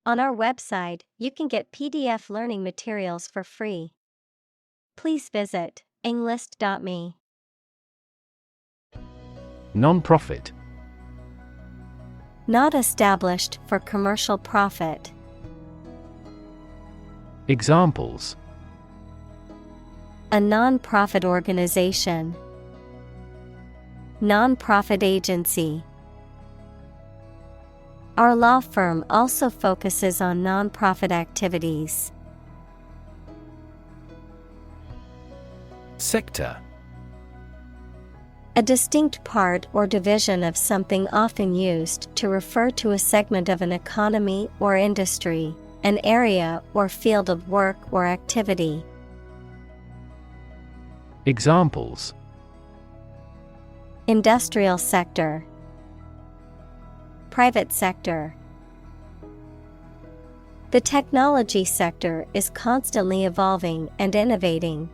On our website, you can get PDF learning materials for free. Please visit englist.me. Non-profit. Not established for commercial profit. Examples: A non-profit organization. Non-profit agency. Our law firm also focuses on non-profit activities. Sector. A distinct part or division of something, often used to refer to a segment of an economy or industry, an area or field of work or activity. Examples: Industrial sector. Private sector. The technology sector is constantly evolving and innovating.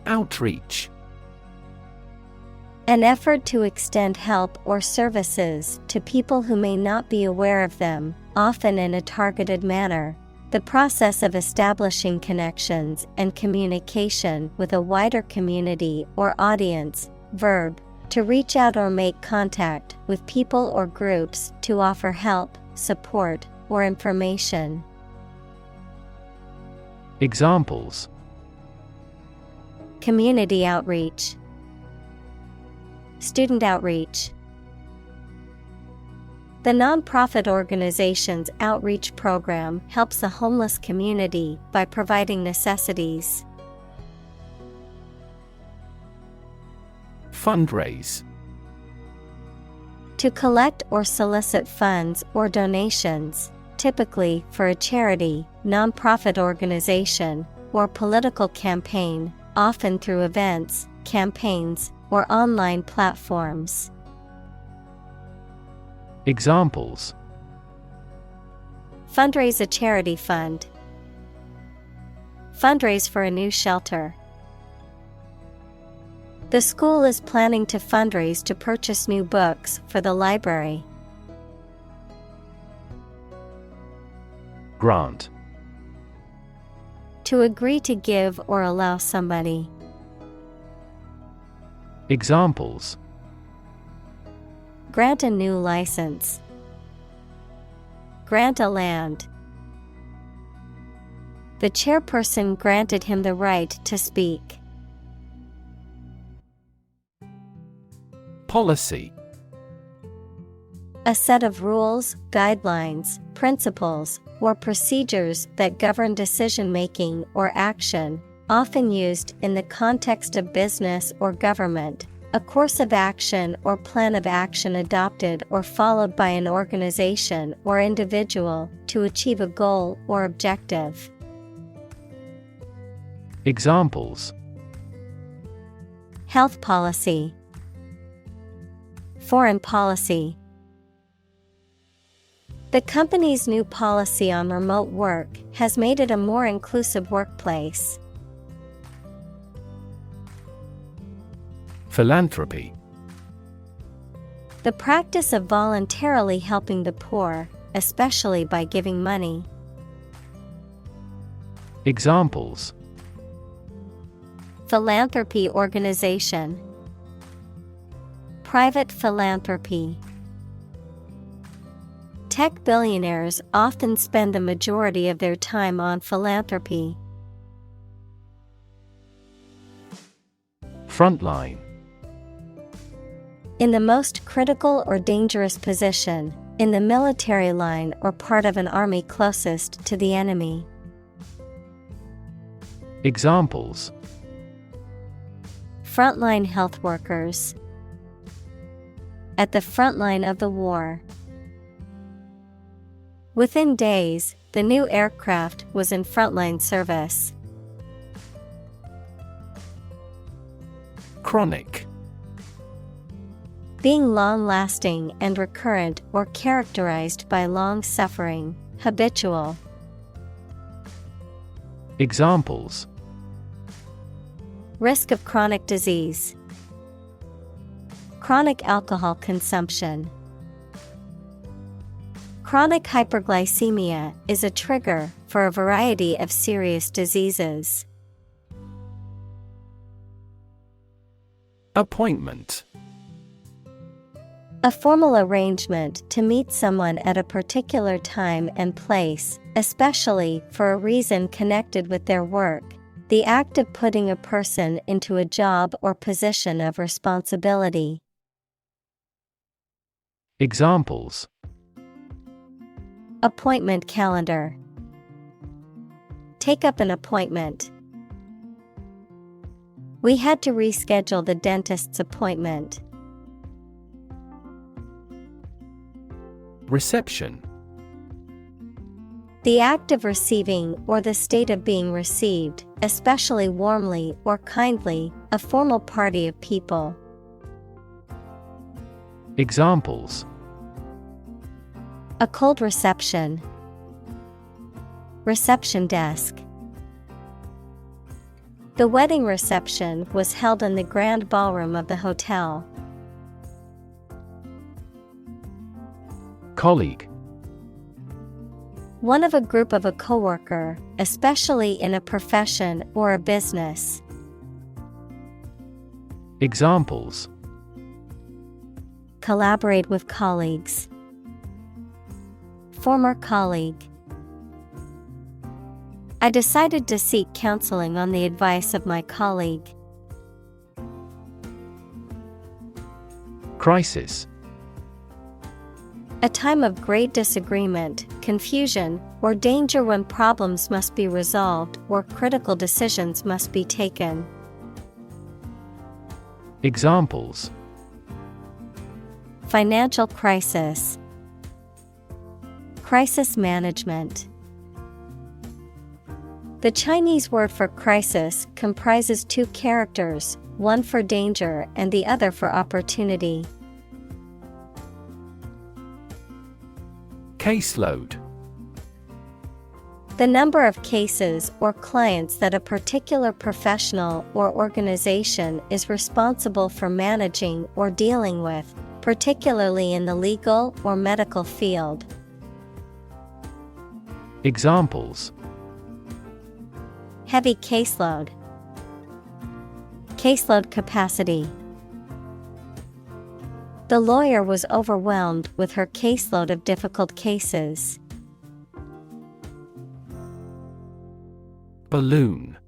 Outreach. An effort to extend help or services to people who may not be aware of them, often in a targeted manner. The process of establishing connections and communication with a wider community or audience. Verb, to reach out or make contact with people or groups to offer help, support, or information. Examples: Community outreach. Student outreach. The nonprofit organization's outreach program helps the homeless community by providing necessities. Fundraise. To collect or solicit funds or donations, typically for a charity, nonprofit organization, or political campaign, often through events, campaigns, or online platforms. Examples: Fundraise a charity fund. Fundraise for a new shelter. The school is planning to fundraise to purchase new books for the library. Grant. To agree to give or allow somebody. Examples: Grant a new license. Grant a land. The chairperson granted him the right to speak. Policy. A set of rules, guidelines, principles, or procedures that govern decision-making or action, often used in the context of business or government. A course of action or plan of action adopted or followed by an organization or individual to achieve a goal or objective. Examples: Health policy. Foreign policy. The company's new policy on remote work has made it a more inclusive workplace. Philanthropy. The practice of voluntarily helping the poor, especially by giving money. Examples: Philanthropy organization. Private philanthropy. Tech billionaires often spend the majority of their time on philanthropy. Frontline. In the most critical or dangerous position, in the military line or part of an army closest to the enemy. Examples: Frontline health workers. At the front line of the war. Within days, the new aircraft was in frontline service. Chronic. Being long-lasting and recurrent or characterized by long suffering, habitual. Examples: Risk of chronic disease. Chronic alcohol consumption. Chronic hyperglycemia is a trigger for a variety of serious diseases. Appointment. A formal arrangement to meet someone at a particular time and place, especially for a reason connected with their work. The act of putting a person into a job or position of responsibility. Examples: Appointment calendar. Take up an appointment. We had to reschedule the dentist's appointment. Reception. The act of receiving or the state of being received, especially warmly or kindly, a formal party of people. Examples: A cold reception. Reception desk. The wedding reception was held in the grand ballroom of the hotel. Colleague. One of a group of a coworker, especially in a profession or a business. Examples: Collaborate with colleagues. Former colleague. I decided to seek counseling on the advice of my colleague. Crisis. A time of great disagreement, confusion, or danger when problems must be resolved or critical decisions must be taken. Examples: Financial crisis. Crisis management. The Chinese word for crisis comprises two characters, one for danger and the other for opportunity. Caseload. The number of cases or clients that a particular professional or organization is responsible for managing or dealing with, particularly in the legal or medical field. Examples: Heavy caseload. Caseload capacity. The lawyer was overwhelmed with her caseload of difficult cases. Balloon.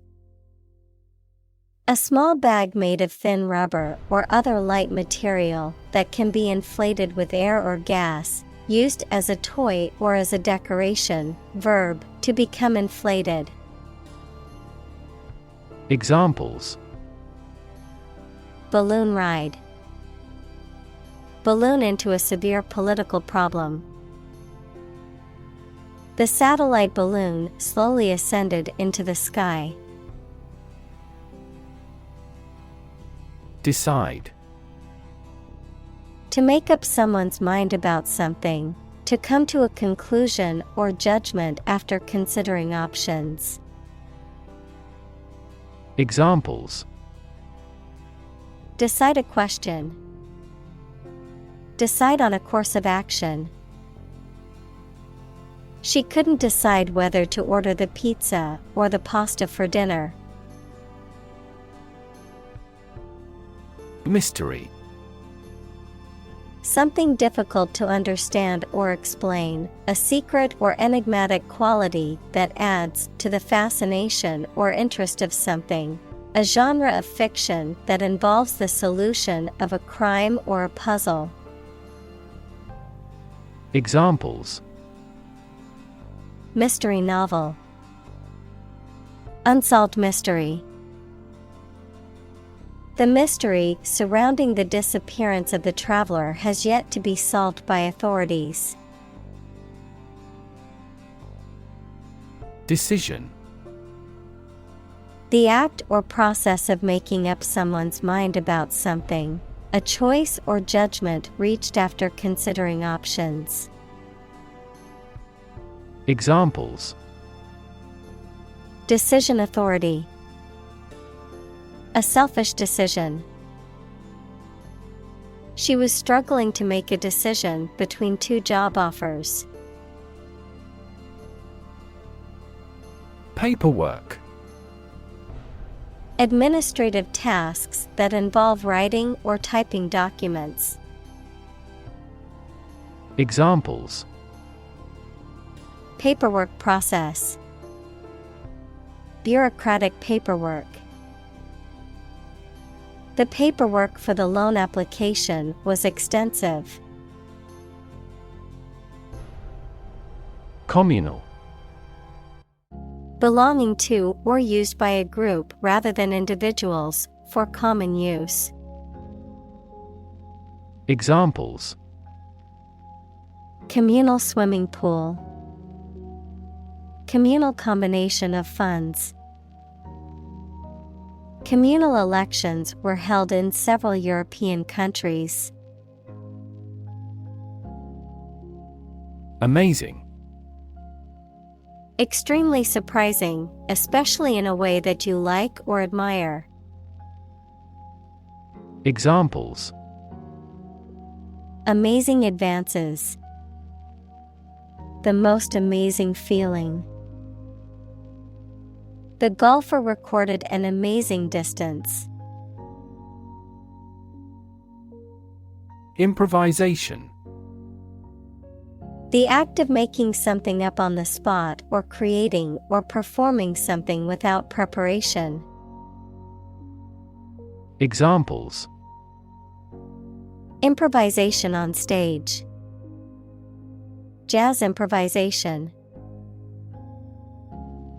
A small bag made of thin rubber or other light material that can be inflated with air or gas, used as a toy or as a decoration. Verb, to become inflated. Examples: Balloon ride. Balloon into a severe political problem. The satellite balloon slowly ascended into the sky. Decide. To make up someone's mind about something, to come to a conclusion or judgment after considering options. Examples: Decide a question. Decide on a course of action. She couldn't decide whether to order the pizza or the pasta for dinner. Mystery. Something difficult to understand or explain, a secret or enigmatic quality that adds to the fascination or interest of something. A genre of fiction that involves the solution of a crime or a puzzle. Examples: Mystery novel. Unsolved mystery. The mystery surrounding the disappearance of the traveler has yet to be solved by authorities. Decision. The act or process of making up someone's mind about something, a choice or judgment reached after considering options. Examples: Decision authority. A selfish decision. She was struggling to make a decision between two job offers. Paperwork. Administrative tasks that involve writing or typing documents. Examples: Paperwork process. Bureaucratic paperwork. The paperwork for the loan application was extensive. Communal. Belonging to or used by a group rather than individuals, for common use. Examples: Communal swimming pool. Communal combination of funds. Communal elections were held in several European countries. Amazing. Extremely surprising, especially in a way that you like or admire. Examples: Amazing advances. The most amazing feeling. The golfer recorded an amazing distance. Improvisation. The act of making something up on the spot or creating or performing something without preparation. Examples: Improvisation on stage. Jazz improvisation.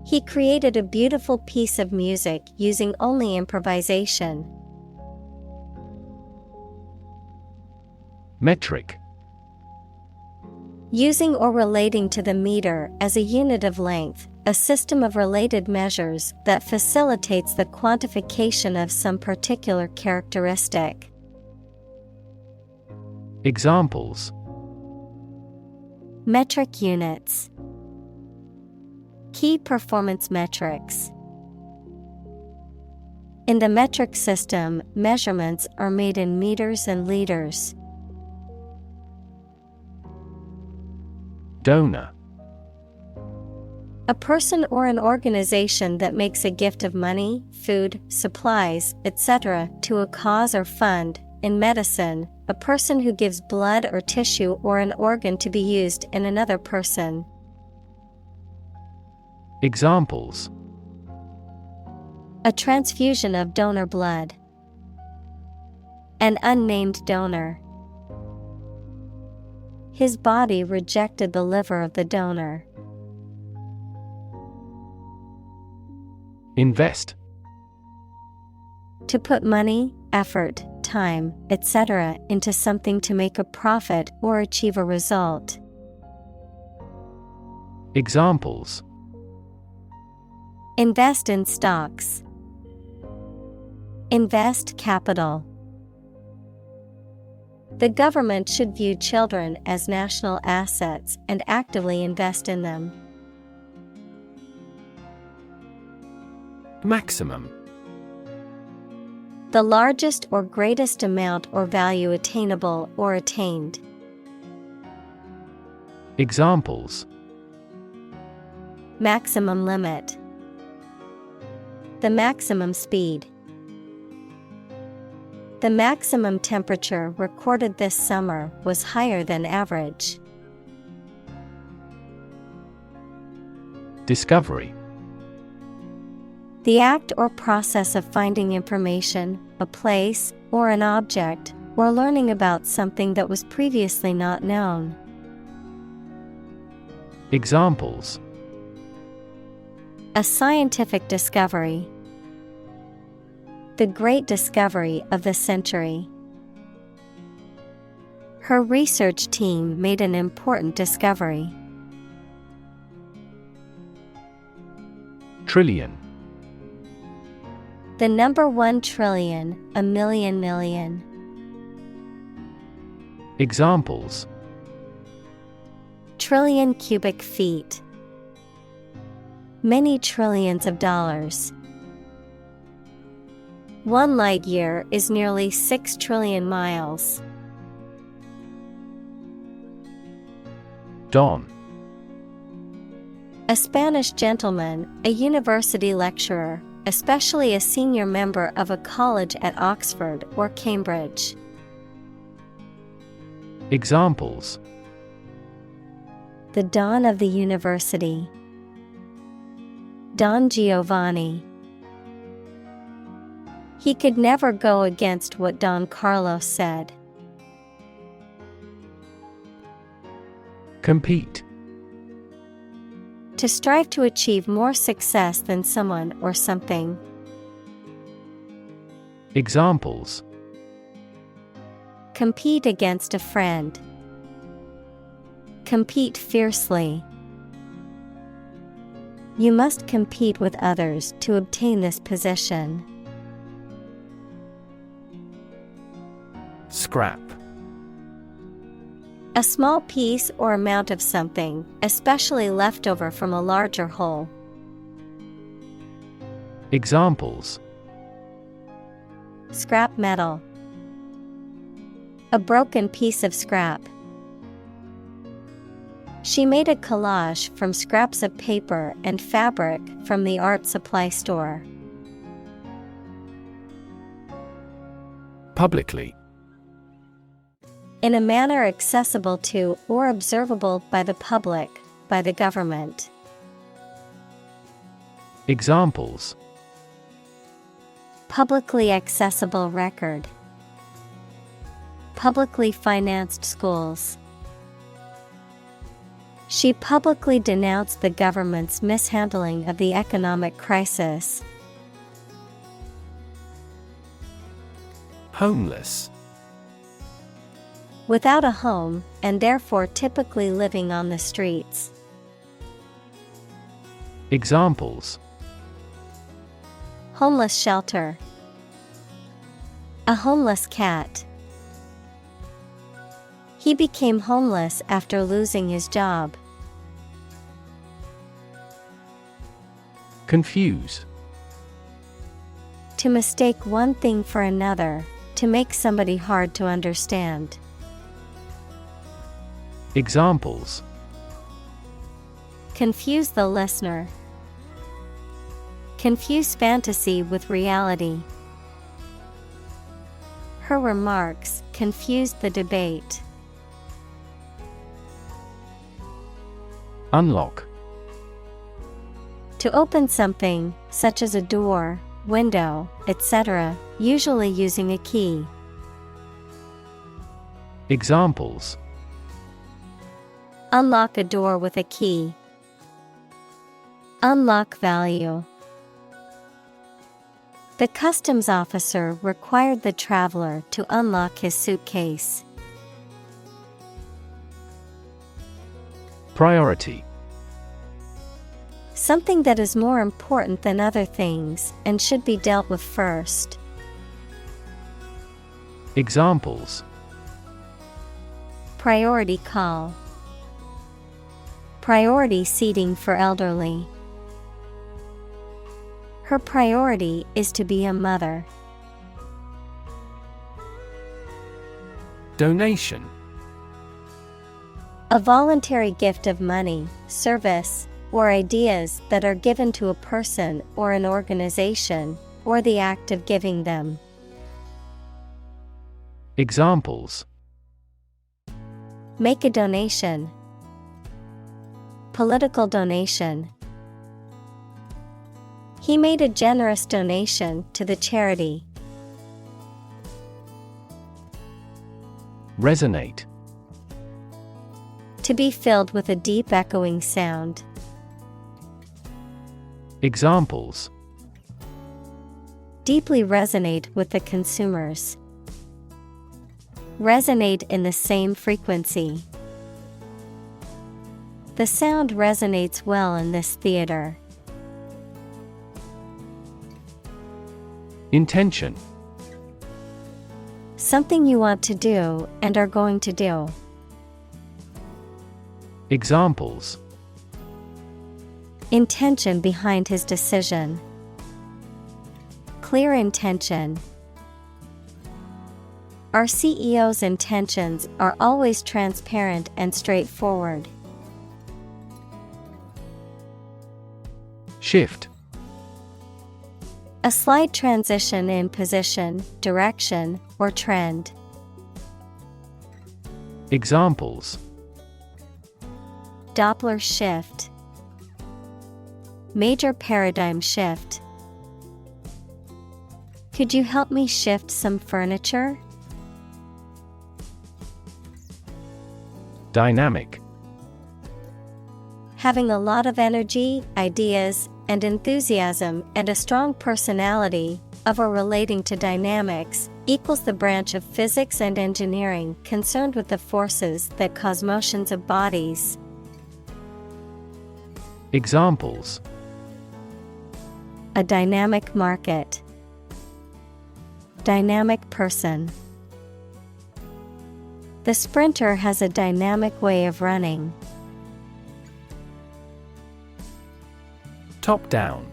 He created a beautiful piece of music using only improvisation. Metric. Using or relating to the meter as a unit of length, a system of related measures that facilitates the quantification of some particular characteristic. Examples: Metric units. Key performance metrics. In the metric system, measurements are made in meters and liters. Donor. A person or an organization that makes a gift of money, food, supplies, etc. to a cause or fund. In medicine, a person who gives blood or tissue or an organ to be used in another person. Examples: A transfusion of donor blood. An unnamed donor. His body rejected the liver of the donor. Invest. To put money, effort, time, etc. into something to make a profit or achieve a result. Examples: Invest in stocks. Invest capital. The government should view children as national assets and actively invest in them. Maximum. The largest or greatest amount or value attainable or attained. Examples: Maximum limit. The maximum speed. The maximum temperature recorded this summer was higher than average. Discovery. The act or process of finding information, a place, or an object, or learning about something that was previously not known. Examples: A scientific discovery. The great discovery of the century. Her research team made an important discovery. Trillion. The number 1 trillion, a million million. Examples: Trillion cubic feet. Many trillions of dollars. 1 light year is nearly 6 trillion miles. Dawn. A Spanish gentleman, a university lecturer, especially a senior member of a college at Oxford or Cambridge. Examples: The Don of the University. Don Giovanni. He could never go against what Don Carlos said. Compete. To strive to achieve more success than someone or something. Examples: Compete against a friend. Compete fiercely. You must compete with others to obtain this position. Scrap. A small piece or amount of something, especially leftover from a larger whole. Examples: Scrap metal. A broken piece of scrap. She made a collage from scraps of paper and fabric from the art supply store. Publicly. In a manner accessible to or observable by the public, by the government. Examples: Publicly accessible record. Publicly financed schools. She publicly denounced the government's mishandling of the economic crisis. Homeless. Without a home, and therefore typically living on the streets. Examples: Homeless shelter. A homeless cat. He became homeless after losing his job. Confuse. To mistake one thing for another, to make somebody hard to understand. Examples: Confuse the listener. Confuse fantasy with reality. Her remarks confused the debate. Unlock. To open something, such as a door, window, etc., usually using a key. Examples: Unlock a door with a key. Unlock value. The customs officer required the traveler to unlock his suitcase. Priority. Something that is more important than other things and should be dealt with first. Examples: Priority call. Priority seating for elderly. Her priority is to be a mother. Donation. A voluntary gift of money, service, or ideas that are given to a person or an organization, or the act of giving them. Examples: Make a donation. Political donation. He made a generous donation to the charity. Resonate. To be filled with a deep echoing sound. Examples: Deeply resonate with the consumers. Resonate in the same frequency. The sound resonates well in this theater. Intention. Something you want to do and are going to do. Examples: Intention behind his decision. Clear intention. Our CEO's intentions are always transparent and straightforward. Shift. A slight transition in position, direction, or trend. Examples: Doppler shift. Major paradigm shift. Could you help me shift some furniture? Dynamic. Having a lot of energy, ideas, and enthusiasm and a strong personality, of or relating to dynamics, equals the branch of physics and engineering concerned with the forces that cause motions of bodies. Examples: A dynamic market. Dynamic person. The sprinter has a dynamic way of running. Top-down.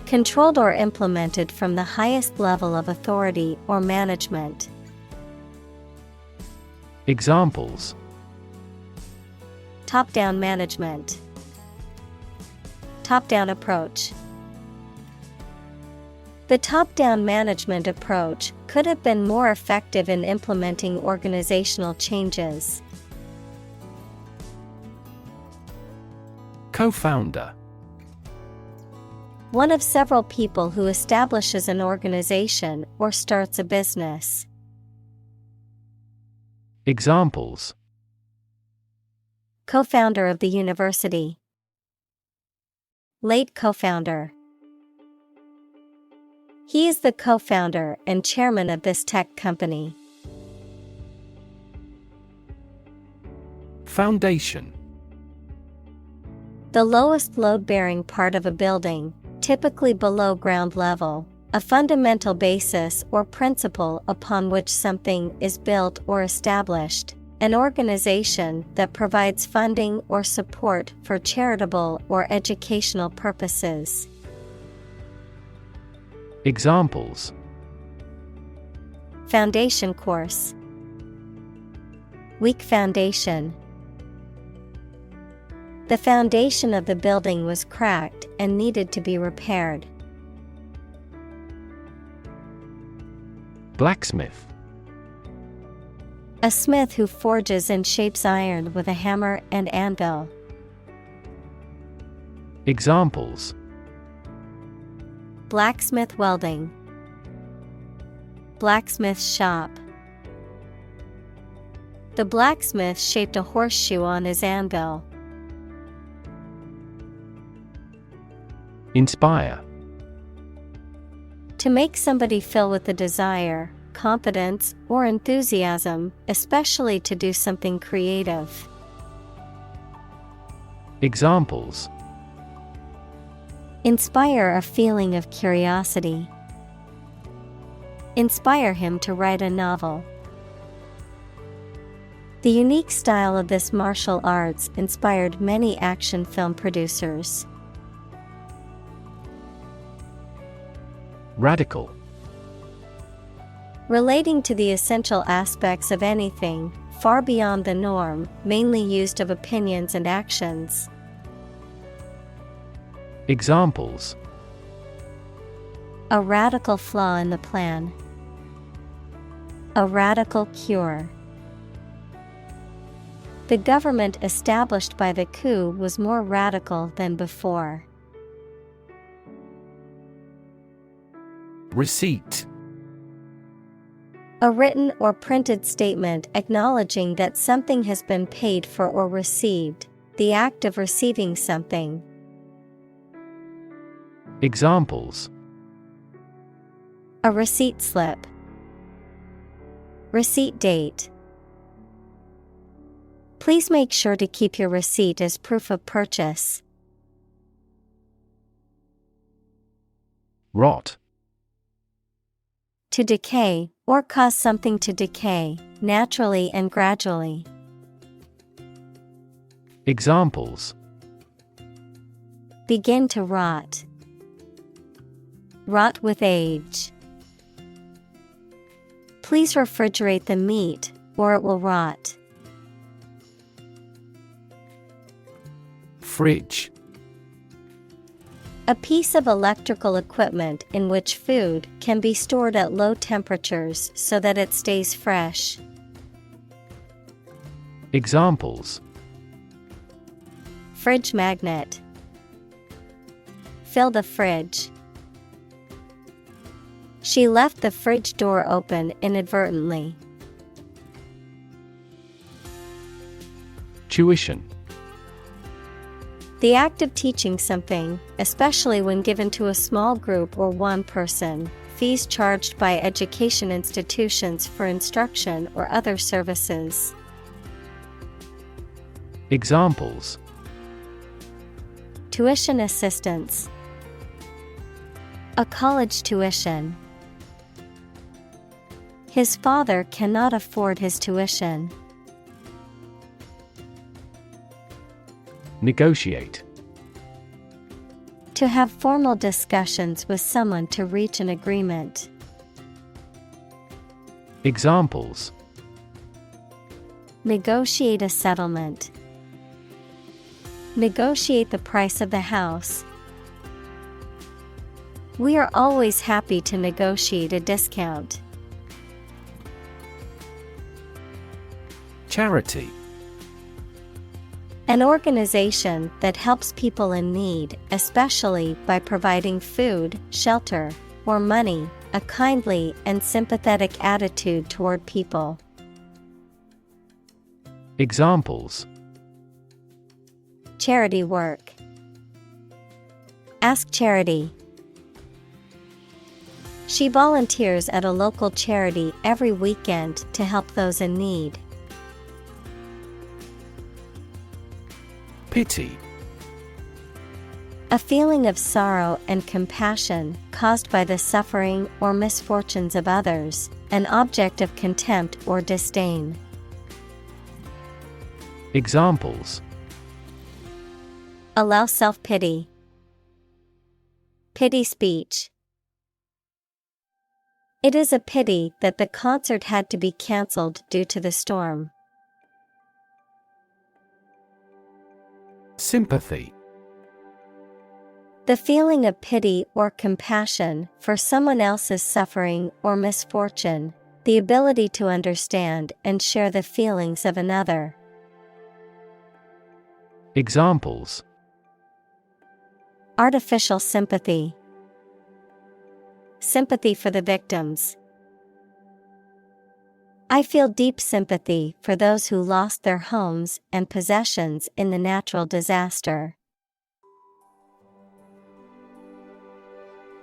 Controlled or implemented from the highest level of authority or management. Examples: Top-down management. Top-down approach. The top-down management approach could have been more effective in implementing organizational changes. Co-founder. One of several people who establishes an organization or starts a business. Examples: Co-founder of the university. Late co-founder. He is the co-founder and chairman of this tech company. Foundation. The lowest load-bearing part of a building, typically below ground level, a fundamental basis or principle upon which something is built or established, an organization that provides funding or support for charitable or educational purposes. Examples: Foundation course. Weak foundation. The foundation of the building was cracked and needed to be repaired. Blacksmith. A smith who forges and shapes iron with a hammer and anvil. Examples: Blacksmith welding. Blacksmith shop. The blacksmith shaped a horseshoe on his anvil. Inspire. To make somebody feel with the desire, confidence, or enthusiasm, especially to do something creative. Examples: Inspire a feeling of curiosity. Inspire him to write a novel. The unique style of this martial arts inspired many action film producers. Radical. Relating to the essential aspects of anything, far beyond the norm, mainly used of opinions and actions. Examples: A radical flaw in the plan. A radical cure. The government established by the coup was more radical than before. Receipt. A written or printed statement acknowledging that something has been paid for or received, the act of receiving something. Examples: A receipt slip. Receipt date. Please make sure to keep your receipt as proof of purchase. Rot. To decay, or cause something to decay, naturally and gradually. Examples: Begin to rot. Rot with age. Please refrigerate the meat, or it will rot. Fridge. A piece of electrical equipment in which food can be stored at low temperatures so that it stays fresh. Examples: Fridge magnet. Fill the fridge. She left the fridge door open inadvertently. Tuition. The act of teaching something, especially when given to a small group or one person. Fees charged by education institutions for instruction or other services. Examples: Tuition assistance. A college tuition. His father cannot afford his tuition. Negotiate. To have formal discussions with someone to reach an agreement. Examples: Negotiate a settlement. Negotiate the price of the house. We are always happy to negotiate a discount. Charity. An organization that helps people in need, especially by providing food, shelter, or money, a kindly and sympathetic attitude toward people. Examples: Charity work. Ask charity. She volunteers at a local charity every weekend to help those in need. Pity. A feeling of sorrow and compassion caused by the suffering or misfortunes of others, an object of contempt or disdain. Examples: Allow self-pity. Pity speech. It is a pity that the concert had to be cancelled due to the storm. Sympathy. The feeling of pity or compassion for someone else's suffering or misfortune, the ability to understand and share the feelings of another. Examples: Artificial sympathy. Sympathy for the victims. I feel deep sympathy for those who lost their homes and possessions in the natural disaster.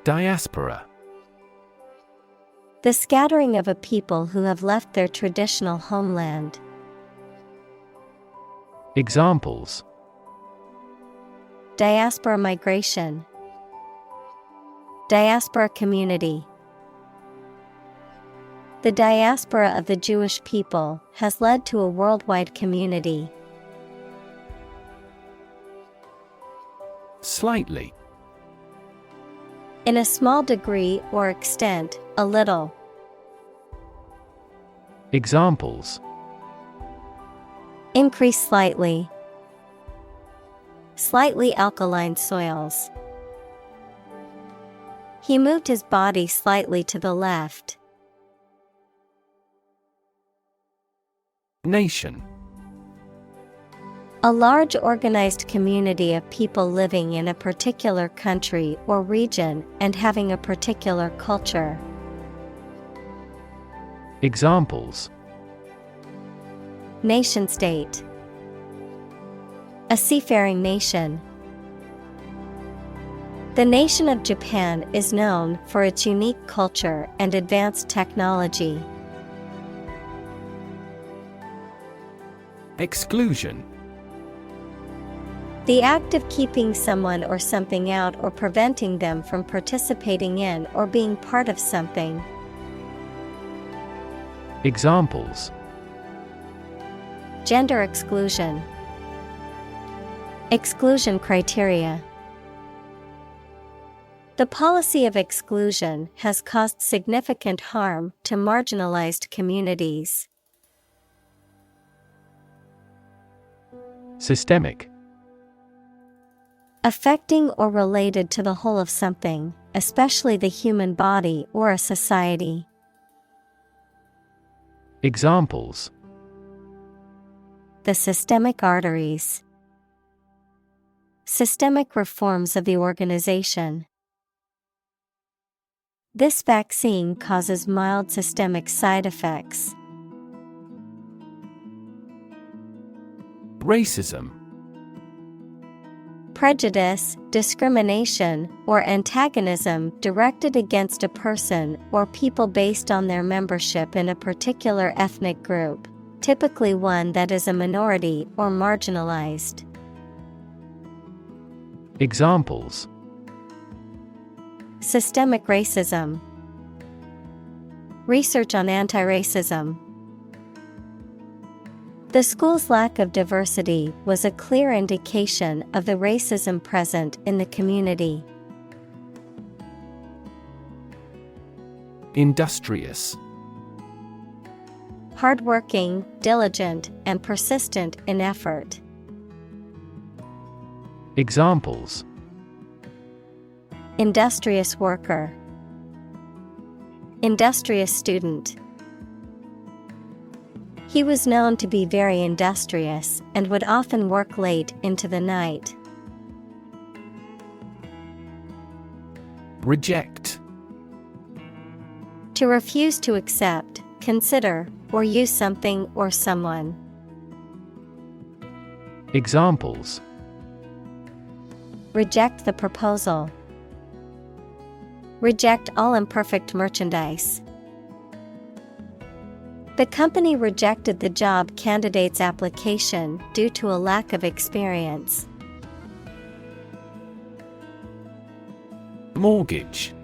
Diaspora. The scattering of a people who have left their traditional homeland. Examples: Diaspora migration. Diaspora community. The diaspora of the Jewish people has led to a worldwide community. Slightly. In a small degree or extent, a little. Examples: Increase slightly. Slightly alkaline soils. He moved his body slightly to the left. Nation. A large organized community of people living in a particular country or region and having a particular culture. Examples: Nation state. A seafaring nation. The nation of Japan is known for its unique culture and advanced technology. Exclusion. The act of keeping someone or something out or preventing them from participating in or being part of something. Examples: Gender exclusion. Exclusion criteria. The policy of exclusion has caused significant harm to marginalized communities. Systemic. Affecting or related to the whole of something, especially the human body or a society. Examples: The systemic arteries. Systemic reforms of the organization. This vaccine causes mild systemic side effects. Racism. Prejudice, discrimination, or antagonism directed against a person or people based on their membership in a particular ethnic group, typically one that is a minority or marginalized. Examples: Systemic racism. Research on anti-racism. The school's lack of diversity was a clear indication of the racism present in the community. Industrious. Hardworking, diligent, and persistent in effort. Examples: Industrious worker. Industrious student. He was known to be very industrious and would often work late into the night. Reject. To refuse to accept, consider, or use something or someone. Examples: Reject the proposal. Reject all imperfect merchandise. The company rejected the job candidate's application due to a lack of experience. Mortgage.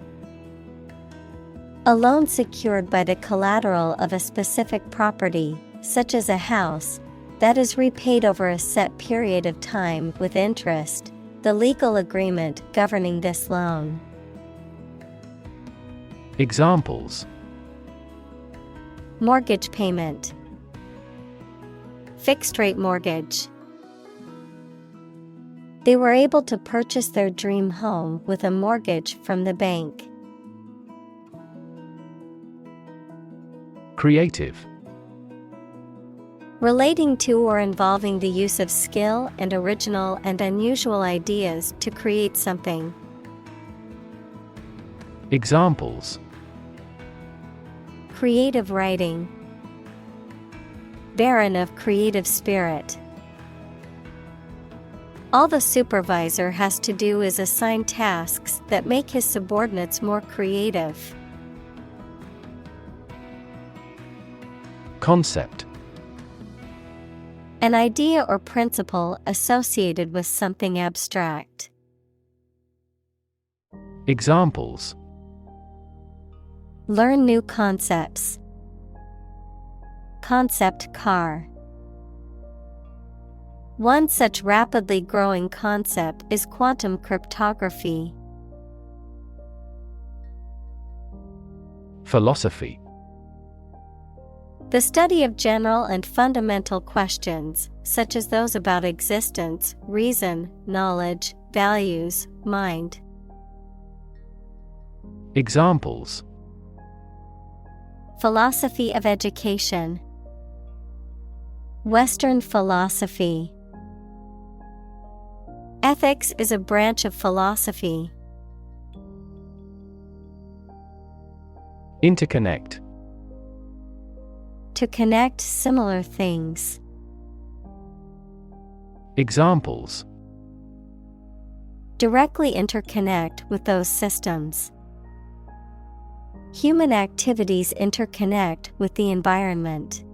A loan secured by the collateral of a specific property, such as a house, that is repaid over a set period of time with interest, the legal agreement governing this loan. Examples: Mortgage payment. Fixed-rate mortgage. They were able to purchase their dream home with a mortgage from the bank. Creative. Relating to or involving the use of skill and original and unusual ideas to create something. Examples: Creative writing. Barren of creative spirit. All the supervisor has to do is assign tasks that make his subordinates more creative. Concept. An idea or principle associated with something abstract. Examples: Learn new concepts. Concept car. One such rapidly growing concept is quantum cryptography. Philosophy. The study of general and fundamental questions, such as those about existence, reason, knowledge, values, mind. Examples: Philosophy of education. Western philosophy. Ethics is a branch of philosophy. Interconnect. To connect similar things. Examples: Directly interconnect with those systems. Human activities interconnect with the environment.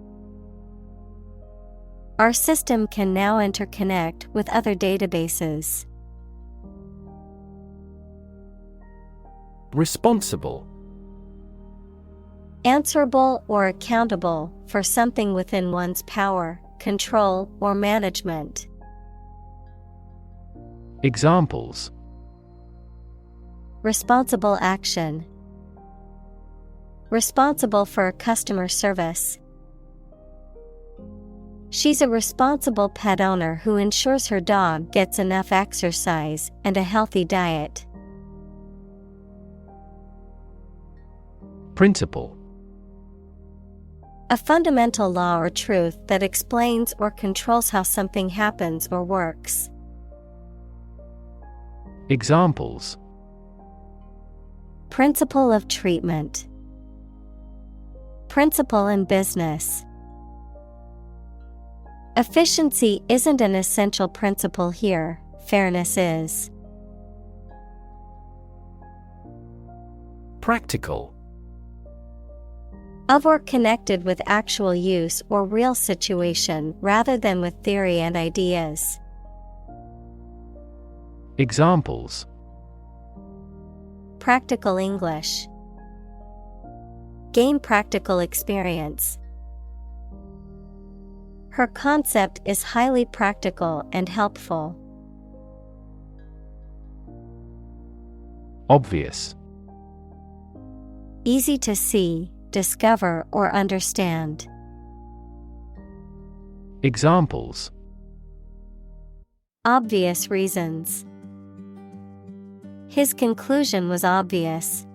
Our system can now interconnect with other databases. Responsible. Answerable or accountable for something within one's power, control, or management. Examples: Responsible action. Responsible for customer service. She's a responsible pet owner who ensures her dog gets enough exercise and a healthy diet. Principle. A fundamental law or truth that explains or controls how something happens or works. Examples. Principle of treatment. Principle in business. Efficiency isn't an essential principle here, fairness is. Practical. Of or connected with actual use or real situation rather than with theory and ideas. Examples. Practical English. Gain practical experience. Her concept is highly practical and helpful. Obvious. Easy to see, discover, or understand. Examples. Obvious reasons. His conclusion was obvious.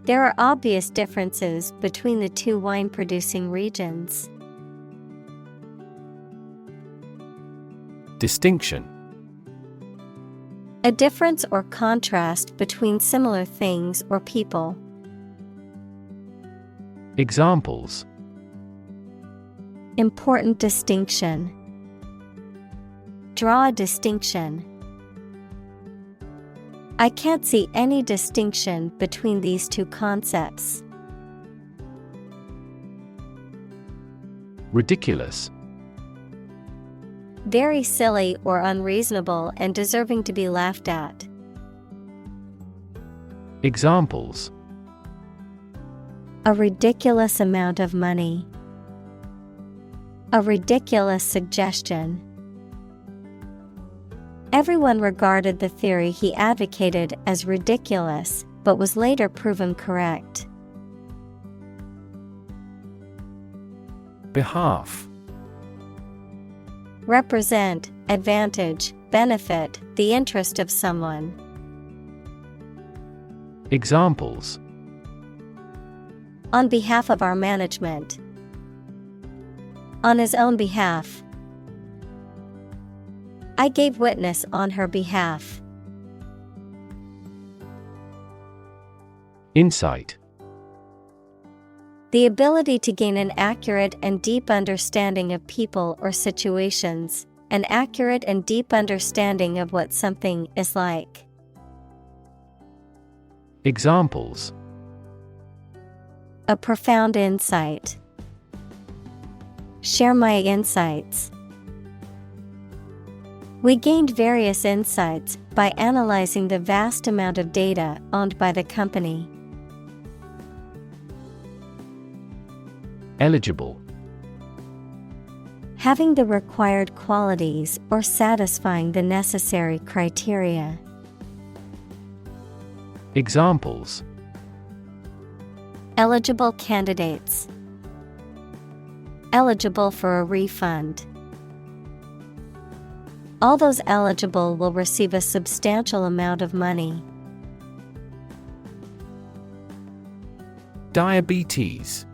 There are obvious differences between the two wine-producing regions. Distinction. A difference or contrast between similar things or people. Examples. Important distinction. Draw a distinction. I can't see any distinction between these two concepts. Ridiculous. Very silly or unreasonable and deserving to be laughed at. Examples. A ridiculous amount of money. A ridiculous suggestion. Everyone regarded the theory he advocated as ridiculous, but was later proven correct. Behalf. Represent, advantage, benefit, the interest of someone. Examples. On behalf of our management. On his own behalf. I gave witness on her behalf. Insight. The ability to gain an accurate and deep understanding of people or situations, an accurate and deep understanding of what something is like. Examples. A profound insight. Share my insights. We gained various insights by analyzing the vast amount of data owned by the company. Eligible. Having the required qualities or satisfying the necessary criteria. Examples. Eligible candidates. Eligible for a refund. All those eligible will receive a substantial amount of money. Diabetes.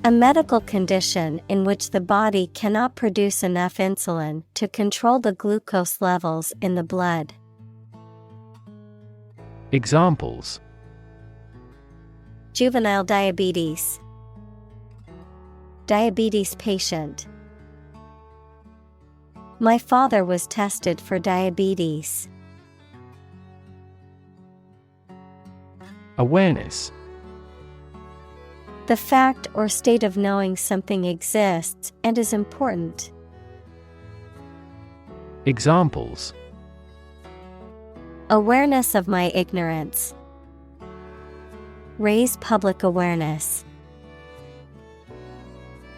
A medical condition in which the body cannot produce enough insulin to control the glucose levels in the blood. Examples. Juvenile diabetes. Diabetes patient. My father was tested for diabetes. Awareness. The fact or state of knowing something exists and is important. Examples. Awareness of my ignorance. Raise public awareness.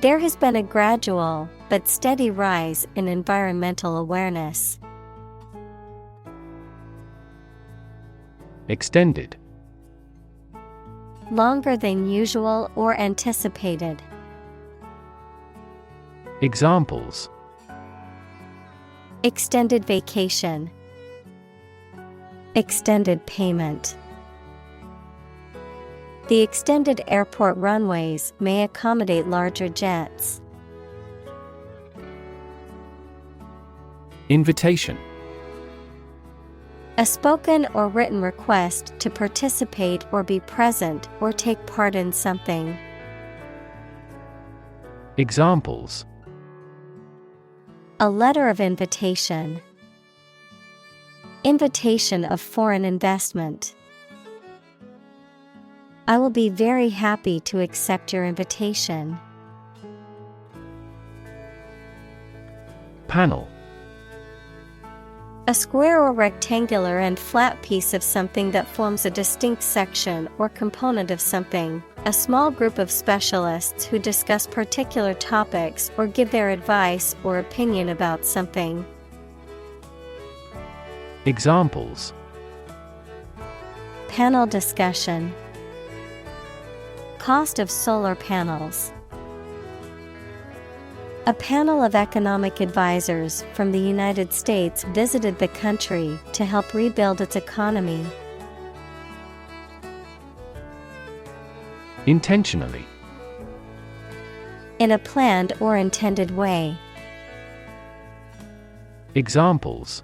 There has been a gradual but steady rise in environmental awareness. Extended. Longer than usual or anticipated. Examples: extended vacation, extended payment. The extended airport runways may accommodate larger jets. Invitation: A spoken or written request to participate or be present or take part in something. Examples: A letter of invitation. Invitation of foreign investment. I will be very happy to accept your invitation. Panel: A square or rectangular and flat piece of something that forms a distinct section or component of something. A small group of specialists who discuss particular topics or give their advice or opinion about something. Examples: Panel discussion. Cost of solar panels. A panel of economic advisors from the United States visited the country to help rebuild its economy. Intentionally: In a planned or intended way. Examples: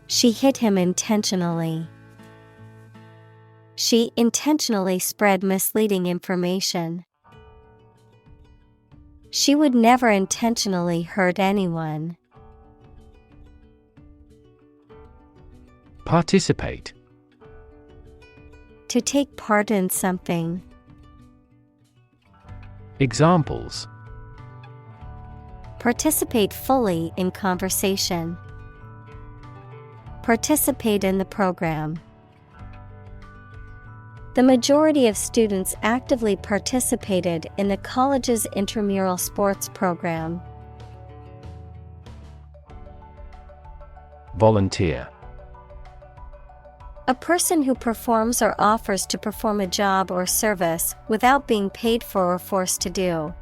She hit him intentionally. She intentionally spread misleading information. She would never intentionally hurt anyone. Participate: To take part in something. Examples: Participate fully in conversation. Participate in the program. The majority of students actively participated in the college's intramural sports program. Volunteer: A person who performs or offers to perform a job or service without being paid for or forced to do.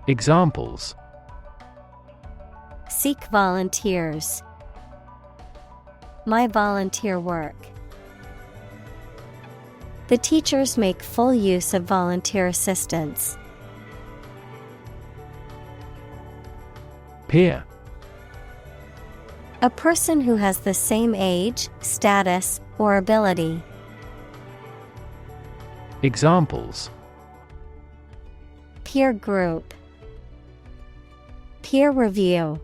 Examples: Seek volunteers. My volunteer work. The teachers make full use of volunteer assistance. Peer: A person who has the same age, status, or ability. Examples: Peer group. Peer review.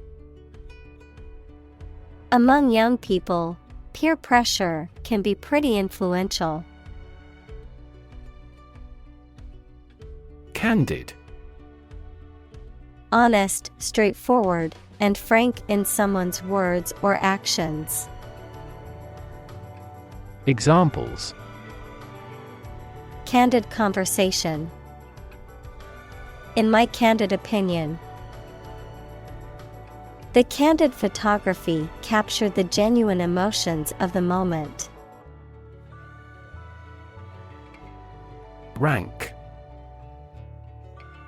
Among young people, peer pressure can be pretty influential. Candid: Honest, straightforward, and frank in someone's words or actions. Examples: Candid conversation. In my candid opinion. The candid photography captured the genuine emotions of the moment. Rank: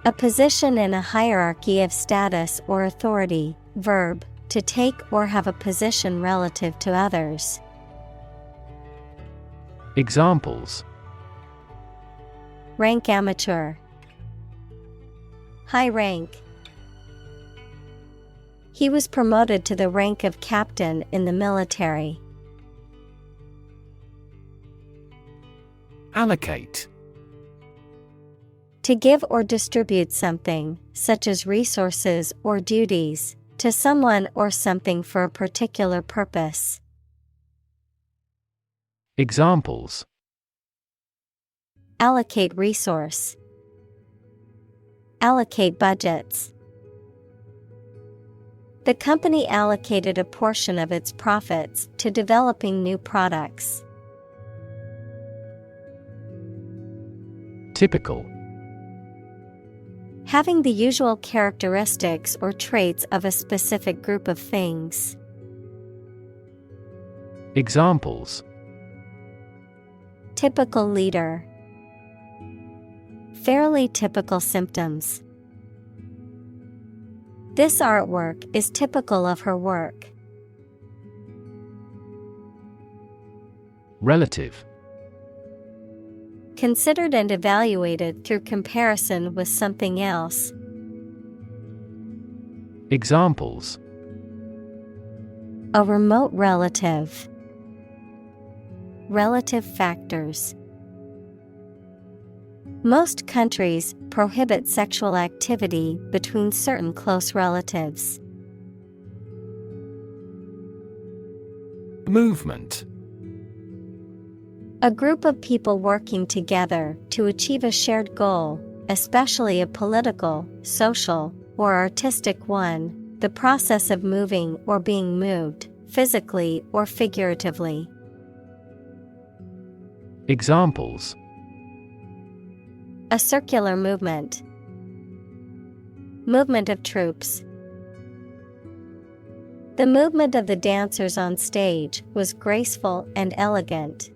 A position in a hierarchy of status or authority. Verb, to take or have a position relative to others. Examples: Rank amateur. High rank. He was promoted to the rank of captain in the military. Allocate: To give or distribute something, such as resources or duties, to someone or something for a particular purpose. Examples: Allocate resource. Allocate budgets. The company allocated a portion of its profits to developing new products. Typical: Having the usual characteristics or traits of a specific group of things. Examples: Typical leader. Fairly typical symptoms. This artwork is typical of her work. Relative. Considered and evaluated through comparison with something else. Examples: A remote relative. Relative factors. Most countries prohibit sexual activity between certain close relatives. Movement. A group of people working together to achieve a shared goal, especially a political, social, or artistic one, the process of moving or being moved, physically or figuratively. Examples: A circular movement. Movement of troops. The movement of the dancers on stage was graceful and elegant.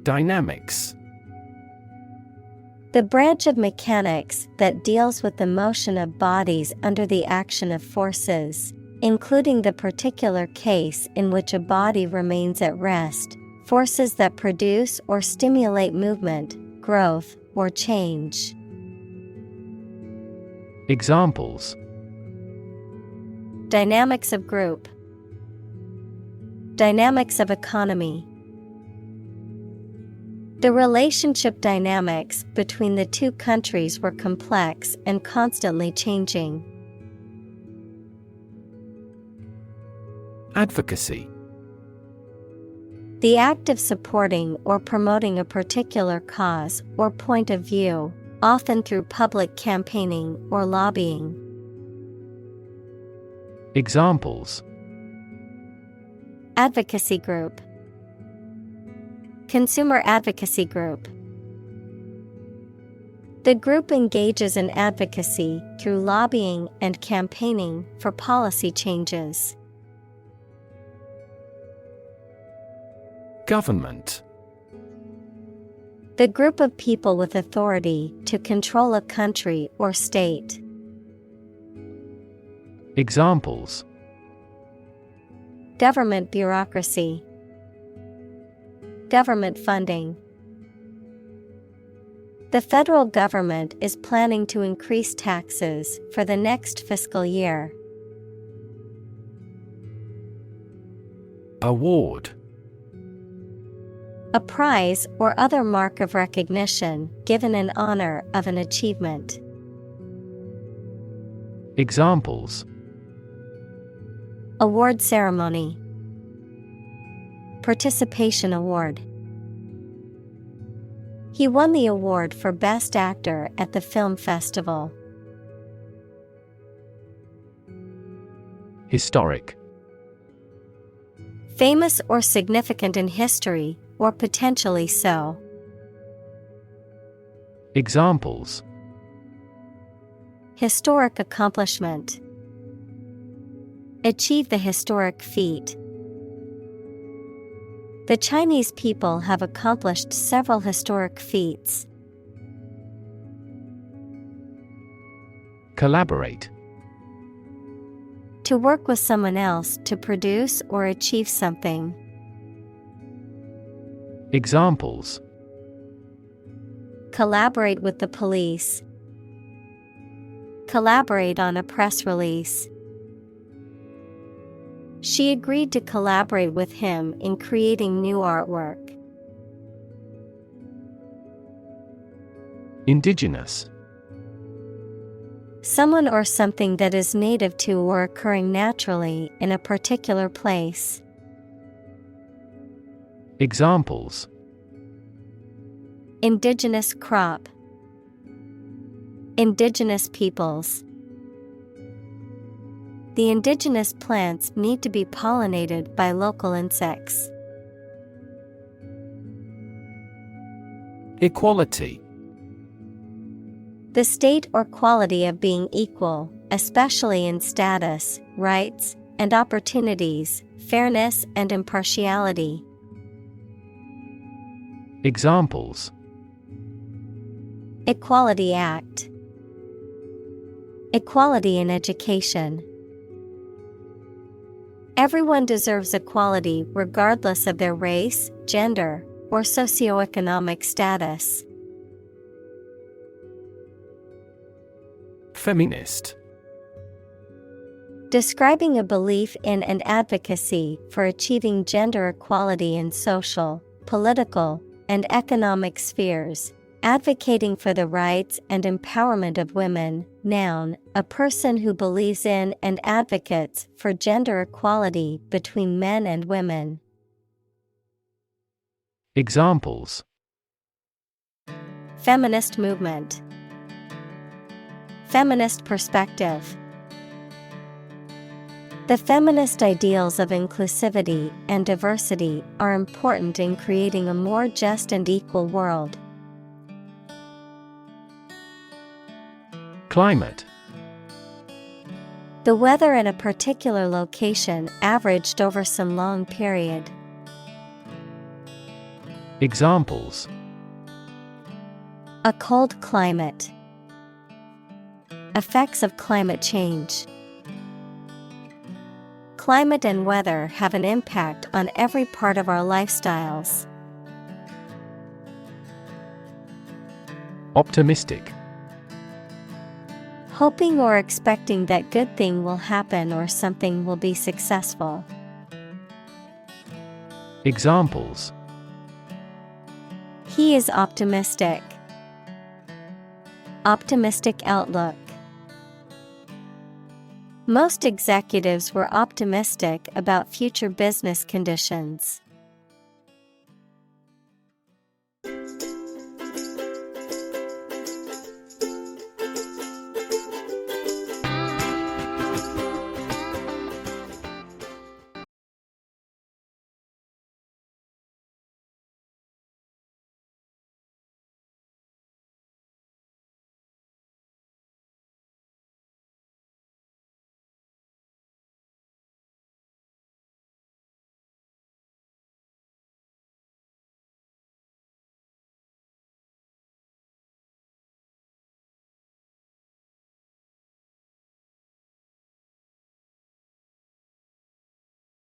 Dynamics. The branch of mechanics that deals with the motion of bodies under the action of forces, including the particular case in which a body remains at rest, forces that produce or stimulate movement, growth, or change. Examples: Dynamics of group. Dynamics of economy. The relationship dynamics between the two countries were complex and constantly changing. Advocacy. The act of supporting or promoting a particular cause or point of view, often through public campaigning or lobbying. Examples: Advocacy group. Consumer advocacy group. The group engages in advocacy through lobbying and campaigning for policy changes. Government. The group of people with authority to control a country or state. Examples: Government bureaucracy. Government funding. The federal government is planning to increase taxes for the next fiscal year. Award. A prize or other mark of recognition given in honor of an achievement. Examples: Award ceremony. Participation award. He won the award for Best Actor at the film festival. Historic. Famous or significant in history, or potentially so. Examples: Historic accomplishment. Achieve the historic feat. The Chinese people have accomplished several historic feats. Collaborate. To work with someone else to produce or achieve something. Examples: Collaborate with the police. Collaborate on a press release. She agreed to collaborate with him in creating new artwork. Indigenous. Someone or something that is native to or occurring naturally in a particular place. Examples: Indigenous crop. Indigenous peoples. The indigenous plants need to be pollinated by local insects. Equality. The state or quality of being equal, especially in status, rights, and opportunities, fairness and impartiality. Examples: Equality Act. Equality in education. Everyone deserves equality regardless of their race, gender, or socioeconomic status. Feminist. Describing a belief in and advocacy for achieving gender equality in social, political, and economic spheres, advocating for the rights and empowerment of women. Noun, a person who believes in and advocates for gender equality between men and women. Examples: Feminist movement. Feminist perspective. The feminist ideals of inclusivity and diversity are important in creating a more just and equal world. Climate. The weather at a particular location averaged over some long period. Examples: A cold climate. Effects of climate change. Climate and weather have an impact on every part of our lifestyles. Optimistic. Hoping or expecting that good thing will happen or something will be successful. Examples: He is optimistic. Optimistic outlook. Most executives were optimistic about future business conditions.